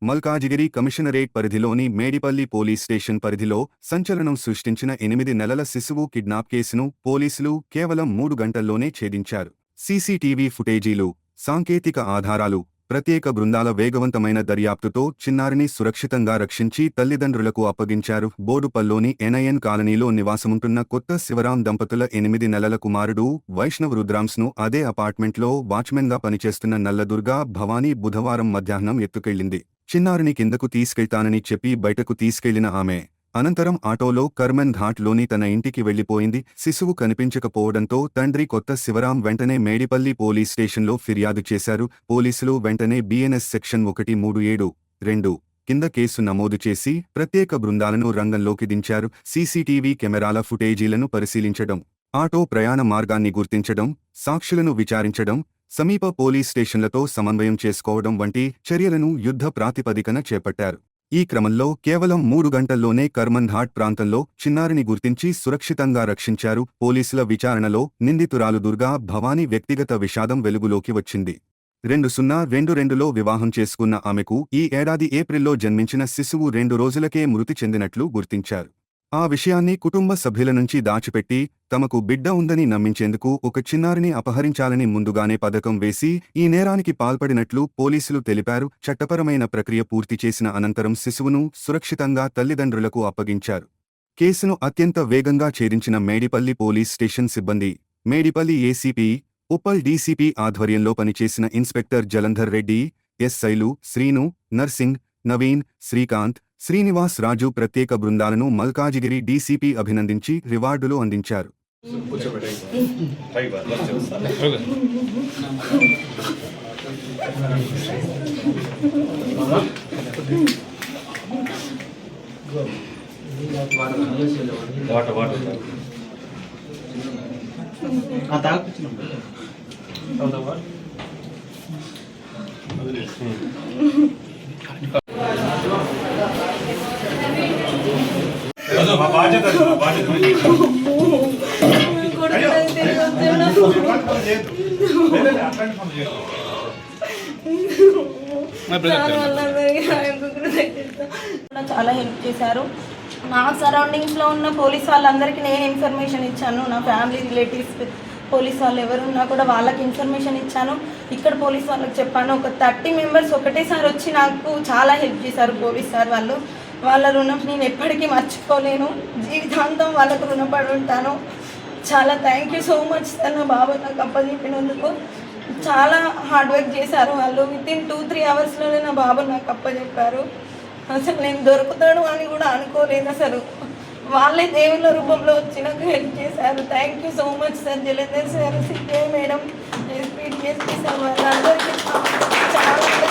Malkajgiri commissionerate పరిధిలోని Medipalli police station పరిధిలో సంచలనం సృష్టించిన 8 నెలల శిశువు కిడ్నాప్ కేసును పోలీసులు కేవలం 3 గంటల్లోనే ఛేదించారు. సీసీటీవీ ఫుటేజీలు, సాంకేతిక ఆధారాలు, ప్రత్యేక బృందాల వేగవంతమైన దర్యాప్తుతో చిన్నారిని సురక్షితంగా రక్షించి తల్లిదండ్రులకు అప్పగించారు. బోడుపల్లోని ఎన్ఐఎన్ కాలనీలో నివాసముంటున్న కొత్త శివరాం దంపతుల 8 నెలల కుమారుడు వైష్ణవ్ రుద్రాంస్ను అదే అపార్ట్మెంట్లో వాచ్మెన్గా పనిచేస్తున్న నల్లదుర్గా భవానీ బుధవారం మధ్యాహ్నం ఎత్తుకెళ్లింది. చిన్నారిని కిందకు తీసుకెళ్తానని చెప్పి బయటకు తీసుకెళ్లిన ఆమె అనంతరం ఆటోలో కర్మన్ ఘాట్లోని తన ఇంటికి వెళ్లిపోయింది. శిశువు కనిపించకపోవడంతో తండ్రి కొత్త శివరాం వెంటనే మేడిపల్లి పోలీస్ స్టేషన్లో ఫిర్యాదు చేశారు. పోలీసులు వెంటనే బిఎన్ఎస్ సెక్షన్ 137(2) కింద కేసు నమోదు చేసి ప్రత్యేక బృందాలను రంగంలోకి దించారు. సీసీటీవీ కెమెరాల ఫుటేజీలను పరిశీలించడం, ఆటో ప్రయాణ మార్గాన్ని గుర్తించడం, సాక్షులను విచారించడం, సమీప పోలీస్ స్టేషన్లతో సమన్వయం చేసుకోవడం వంటి చర్యలను యుద్ధ ప్రాతిపదికన చేపట్టారు. ఈ క్రమంలో కేవలం 3 గంటల్లోనే కర్మన్ ఘాట్ ప్రాంతంలో చిన్నారిని గుర్తించి సురక్షితంగా రక్షించారు. పోలీసుల విచారణలో నిందితురాలు దుర్గా భవానీ వ్యక్తిగత విషాదం వెలుగులోకి వచ్చింది. 2022లో వివాహం చేసుకున్న ఆమెకు ఈ ఏడాది ఏప్రిల్లో జన్మించిన శిశువు 2 రోజులకే మృతి చెందినట్లు గుర్తించారు. ఆ విషయాన్ని కుటుంబ సభ్యుల నుంచి దాచిపెట్టి తమకు బిడ్డ ఉందని నమ్మించేందుకు ఒక చిన్నారిని అపహరించాలని ముందుగానే పథకం వేసి ఈ నేరానికి పాల్పడినట్లు పోలీసులు తెలిపారు. చట్టపరమైన ప్రక్రియ పూర్తి చేసిన అనంతరం శిశువును సురక్షితంగా తల్లిదండ్రులకు అప్పగించారు. కేసును అత్యంత వేగంగా ఛేదించిన మేడిపల్లి పోలీస్ స్టేషన్ సిబ్బంది, మేడిపల్లి ఏసీపీ, ఉప్పల్ డీసీపీ ఆధ్వర్యంలో పనిచేసిన ఇన్స్పెక్టర్ జలంధర్ రెడ్డి, ఎస్ఐలు శ్రీను, నర్సింగ్, నవీన్, శ్రీకాంత్, శ్రీనివాస్ రాజు ప్రత్యేక బృందాలను మల్కాజిగిరి డీసీపీ అభినందించి రివార్డులు అందించారు. చాలా హెల్ప్ చేశారు. నా సరౌండింగ్స్లో ఉన్న పోలీస్ వాళ్ళందరికీ నేను ఇన్ఫర్మేషన్ ఇచ్చాను. నా ఫ్యామిలీ రిలేటివ్స్ పోలీస్ వాళ్ళు ఎవరున్నా కూడా వాళ్ళకి ఇన్ఫర్మేషన్ ఇచ్చాను. ఇక్కడ పోలీస్ వాళ్ళకి చెప్పాను. ఒక 30 మెంబర్స్ ఒకటేసారి వచ్చి నాకు చాలా హెల్ప్ చేశారు పోలీస్ సార్ వాళ్ళు. వాళ్ళ రుణం నేను ఎప్పటికీ మర్చిపోలేను. జీవితాంతం వాళ్ళకు రుణపడి ఉంటాను. చాలా thank you so much sir. నా బాబు నాకు అప్పచెప్పినందుకు చాలా హార్డ్ వర్క్ చేశారు వాళ్ళు. వితిన్ 2-3 అవర్స్లోనే నా బాబు నాకు అప్పచెప్పారు. అసలు నేను దొరుకుతాడు అని కూడా అనుకోలేదు. అసలు వాళ్ళే దేవుళ్ళ రూపంలో వచ్చి నాకు హెల్ప్ చేశారు. Thank you so much sir. Jalandhar sir, CPI madam, SP sir, వాళ్ళందరికీ చాలా